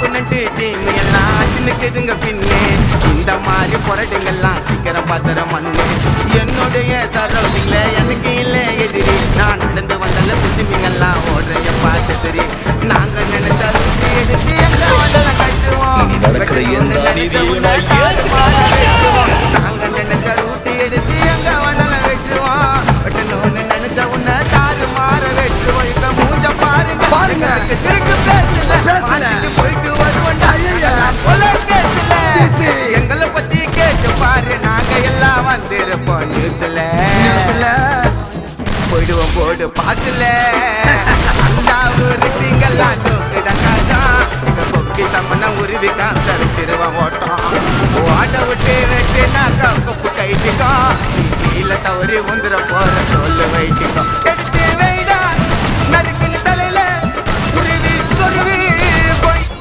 opponent team எல்லாம் சின்னுக்குதுங்க பின்னே இந்த மாதிரி புரட்டுங்கெல்லாம் சீக்கிரம் பாத்திர மண்ணு என்னுடைய சரௌண்டிங்ல எனக்கு இல்லை எதிரி நான் நடந்து வந்தால குச்சிமிங்கெல்லாம் ஓடுறைய பார்த்து தெரி நாங்க நினைச்ச ரூட்டு எடுத்து எங்க வந்தல கட்டுவோம் நாங்க நினைச்ச ரூட்டு எடுத்து எங்க வந்தல வெட்டுவோம் வெட்டணும்னு நினைச்ச உன்னை தாறு மாற வெட்டுவோம் இப்ப மூஞ்ச பாருங்க பாருங்க திருட்டு பேசல போயிட்டு வருவோம் எங்களை பத்தி கேட்டு பாரு நாங்க எல்லாம் வந்திருப்போம் நியூஸ்ல போயிடுவோம் போடு பாட்டுல அந்த ஊருங்கெல்லாம் கொக்கி சம்மனம் உருவி காமிச்சிருவோம் ஓட்டம் ஓட்ட விட்டு வெட்டு நாங்க கொப்பு கைட்டிக்கோ கீழே தவறி வந்துட போற சொல்லு வைட்டிக்கோ